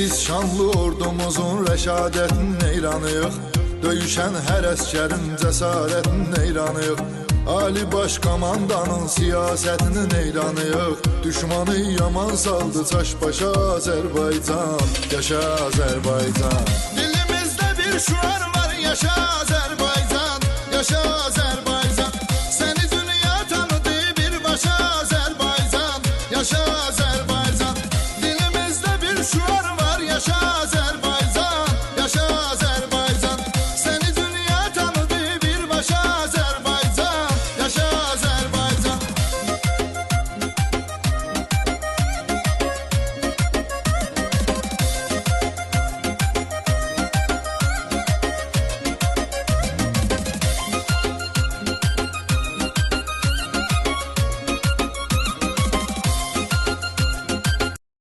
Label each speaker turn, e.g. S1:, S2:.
S1: Biz şanlı ordumuzun rəşadətin eyranıyıq. Döyüşən hər əskərin cəsarətin eyranıyıq. Ali baş komandanın siyasətinin eyranıyıq. Düşmanı yaman saldı çaş başa Azərbaycan. Yaşa Azərbaycan. Dilimizdə bir şuar var, yaşa Azərbaycan. Yaşa Azərbaycan.